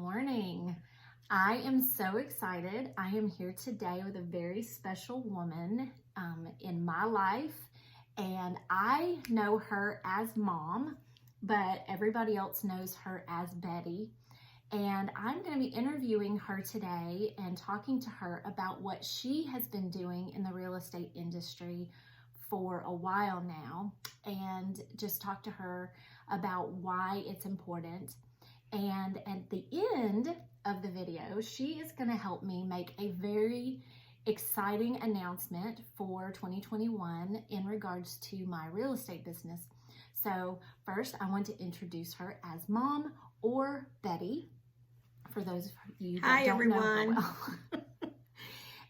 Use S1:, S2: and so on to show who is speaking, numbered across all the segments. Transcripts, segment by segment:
S1: morning. I am so excited. I am here today with a very special woman in my life, and I know her as Mom, but everybody else knows her as Betty. And I'm going to be interviewing her today and talking to her about what she has been doing in the real estate industry for a while now, and just talk to her about why it's important. And at the end of the video, she is going to help me make a very exciting announcement for 2021 in regards to my real estate business. So first, I want to introduce her as Mom, or Betty, for those of you that don't know her well.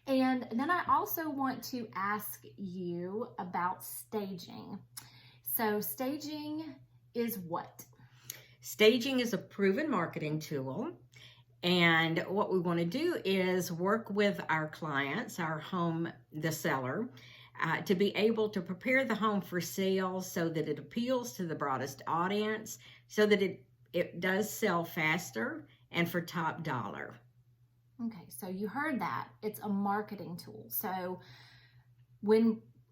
S1: And then I also want to ask you about staging. So staging is what?
S2: Staging is a proven marketing tool, and what we want to do is work with our clients, the seller, to be able to prepare the home for sale so that it appeals to the broadest audience, so that it does sell faster and for top dollar.
S1: Okay, so you heard that. It's a marketing tool. So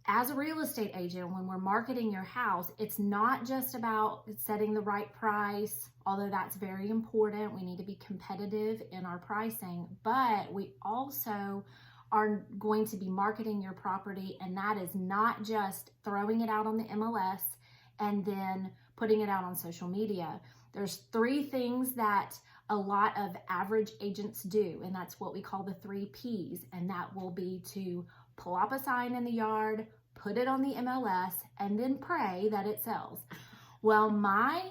S1: as a real estate agent, when we're marketing your house, it's not just about setting the right price, although that's very important. We need to be competitive in our pricing, but we also are going to be marketing your property, and that is not just throwing it out on the MLS and then putting it out on social media. There's 3 things that a lot of average agents do, and that's what we call the 3 Ps, and that will be to plop a sign in the yard, put it on the MLS, and then pray that it sells. Well, my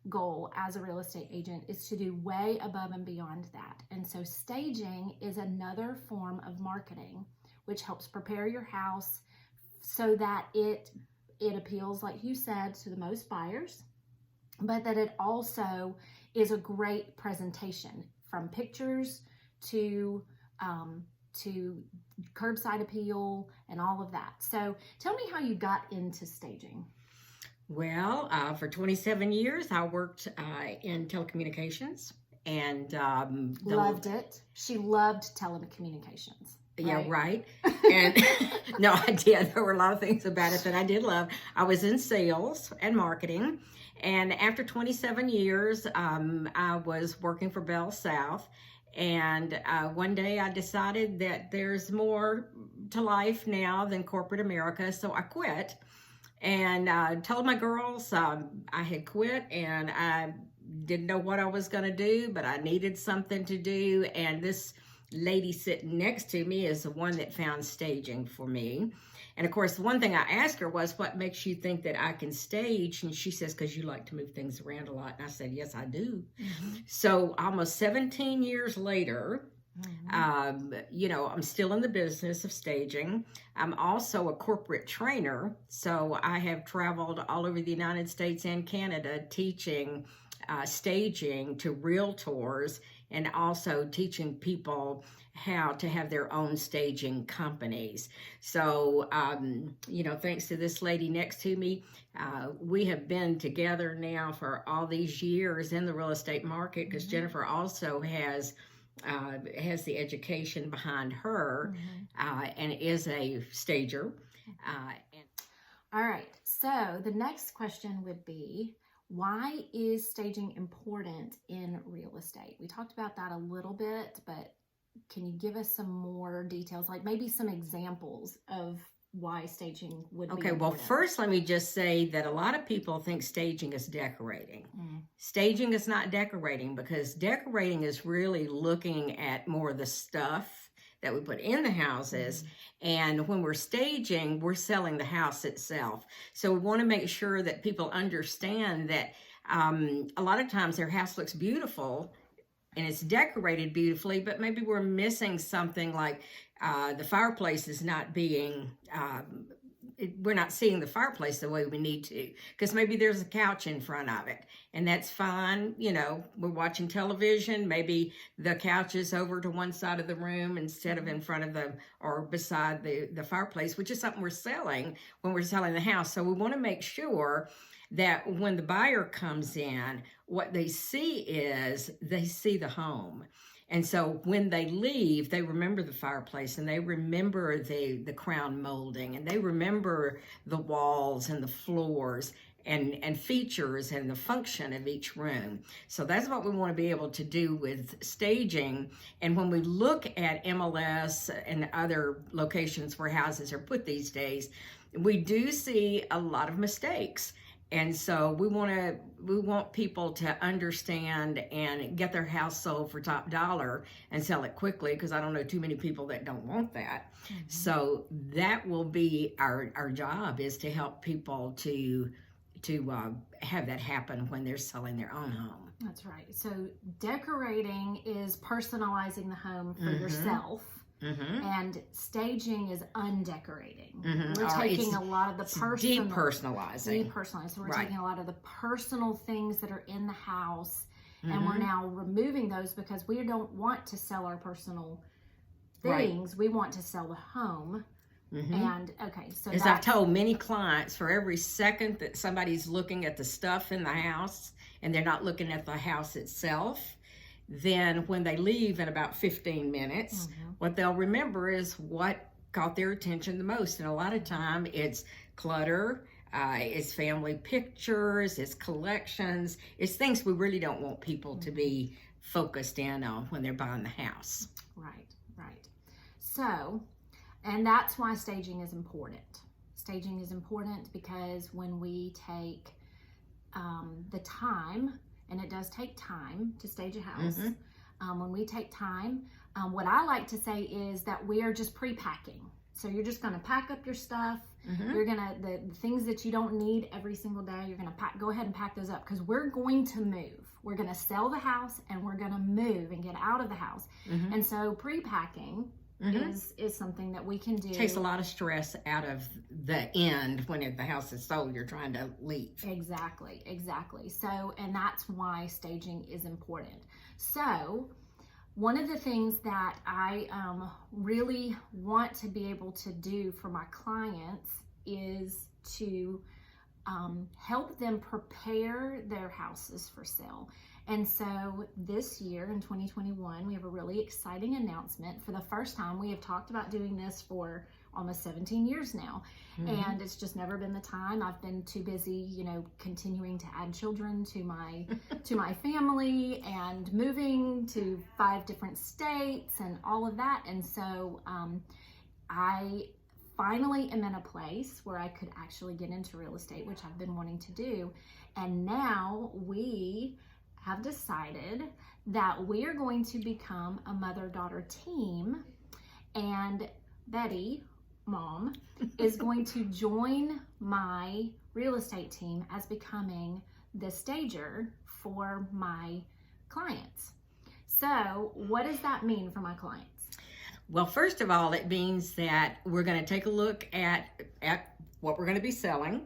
S1: goal as a real estate agent is to do way above and beyond that. And so staging is another form of marketing, which helps prepare your house so that it appeals, like you said, to the most buyers, but that it also is a great presentation, from pictures to curbside appeal and all of that. So tell me how you got into staging.
S2: Well, for 27 years, I worked in telecommunications, and
S1: loved it. She loved telecommunications. Right?
S2: Yeah, right. And no, I did. There were a lot of things about it that I did love. I was in sales and marketing, and after 27 years, I was working for Bell South. And one day I decided that there's more to life now than corporate America, so I quit. And told my girls I had quit, and I didn't know what I was going to do, but I needed something to do. And this lady sitting next to me is the one that found staging for me. And of course, the one thing I asked her was, what makes you think that I can stage? And she says, because you like to move things around a lot. And I said, yes, I do. Mm-hmm. So almost 17 years later, I'm still in the business of staging. I'm also a corporate trainer. So I have traveled all over the United States and Canada teaching staging to realtors, and also teaching people how to have their own staging companies. So, thanks to this lady next to me, we have been together now for all these years in the real estate market, because Jennifer also has the education behind her, and is a stager.
S1: All right, so the next question would be, why is staging important in real estate? We talked about that a little bit, but can you give us some more details, like maybe some examples of why staging would be important?
S2: Well, first let me just say that a lot of people think staging is decorating. Staging is not decorating, because decorating is really looking at more of the stuff that we put in the houses. And when we're staging, we're selling the house itself. So we want to make sure that people understand that a lot of times their house looks beautiful and it's decorated beautifully, but maybe we're missing something, like the fireplace is not being we're not seeing the fireplace the way we need to, because maybe there's a couch in front of it, and that's fine. We're watching television, maybe the couch is over to one side of the room instead of in front of or beside the fireplace, which is something we're selling when we're selling the house. So we want to make sure that when the buyer comes in, what they see is they see the home. And so when they leave, they remember the fireplace, and they remember the crown molding, and they remember the walls and the floors and features and the function of each room. So that's what we want to be able to do with staging. And when we look at MLS and other locations where houses are put these days, we do see a lot of mistakes. And so we want people to understand and get their house sold for top dollar and sell it quickly, because I don't know too many people that don't want that. Mm-hmm. So that will be our job, is to help people to have that happen when they're selling their own home.
S1: That's right. So decorating is personalizing the home for yourself. Mm-hmm. And staging is undecorating. Mm-hmm. We're taking a lot of the personal, depersonalizing. So we're taking a lot of the personal things that are in the house, and we're now removing those, because we don't want to sell our personal things. We want to sell the home. Mm-hmm. And okay, so
S2: as I've told many clients, for every second that somebody's looking at the stuff in the house and they're not looking at the house itself, then when they leave in about 15 minutes, what they'll remember is what caught their attention the most. And a lot of time it's clutter, it's family pictures, it's collections, it's things we really don't want people to be focused in on when they're buying the house.
S1: Right. So, and that's why staging is important. Staging is important because when we take the time, and it does take time to stage a house. When we take time, what I like to say is that we are just pre-packing. So you're just going to pack up your stuff. You're going to, the things that you don't need every single day, you're going to go ahead and pack those up, because we're going to move. We're going to sell the house, and we're going to move and get out of the house. And so pre-packing is something that we can do.
S2: Takes a lot of stress out of the end when the house is sold. You're trying to leave.
S1: Exactly. So, and that's why staging is important. So, one of the things that I really want to be able to do for my clients is to help them prepare their houses for sale. And so this year in 2021, we have a really exciting announcement. For the first time, we have talked about doing this for almost 17 years now. And it's just never been the time. I've been too busy, continuing to add children to my family, and moving to 5 different states and all of that. And so I finally am in a place where I could actually get into real estate, which I've been wanting to do. And now we have decided that we are going to become a mother-daughter team, and Betty, mom, is going to join my real estate team as becoming the stager for my clients. So what does that mean for my clients?
S2: Well, first of all, it means that we're going to take a look at what we're going to be selling.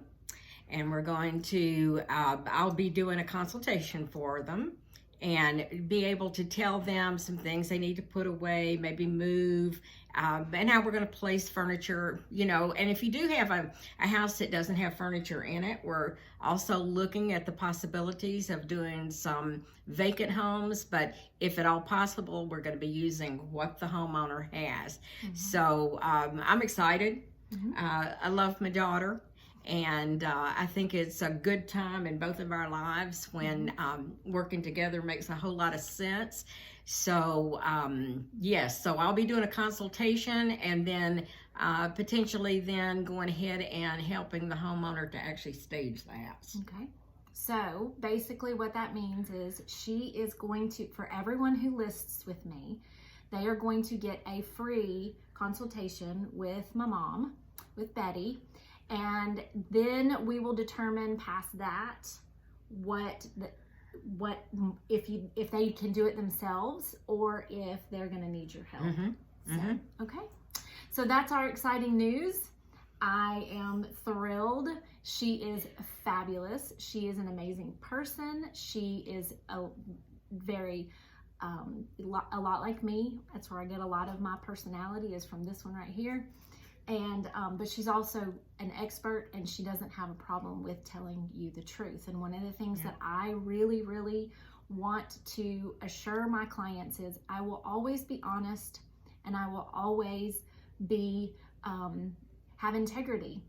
S2: And we're going to, I'll be doing a consultation for them and be able to tell them some things they need to put away, maybe move, and how we're going to place furniture, And if you do have a house that doesn't have furniture in it, we're also looking at the possibilities of doing some vacant homes. But if at all possible, we're going to be using what the homeowner has. So I'm excited. I love my daughter. And I think it's a good time in both of our lives when working together makes a whole lot of sense. So, yes, so I'll be doing a consultation, and then potentially then going ahead and helping the homeowner to actually stage the house.
S1: Okay. So basically what that means is she is going to, for everyone who lists with me, they are going to get a free consultation with my mom, with Betty. And then we will determine past that if they can do it themselves, or if they're going to need your help. Okay. So that's our exciting news. I am thrilled. She is fabulous. She is an amazing person. She is a lot like me. That's where I get a lot of my personality, is from this one right here. And but she's also an expert, and she doesn't have a problem with telling you the truth. And one of the things that I really, really want to assure my clients is I will always be honest, and I will always be have integrity.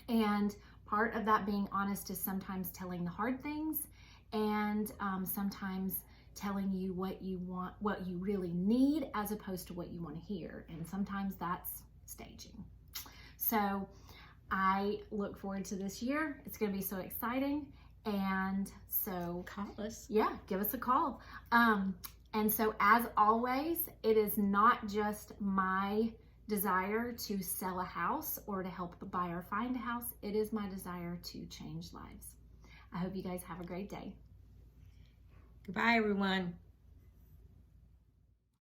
S1: And part of that being honest is sometimes telling the hard things, and sometimes telling you what you want, what you really need, as opposed to what you want to hear. And sometimes that's staging. So I look forward to this year. It's going to be so exciting. And so
S2: Call us.
S1: Yeah, give us a call. And so as always, it is not just my desire to sell a house or to help the buyer find a house. It is my desire to change lives. I hope you guys have a great day.
S2: Goodbye, everyone.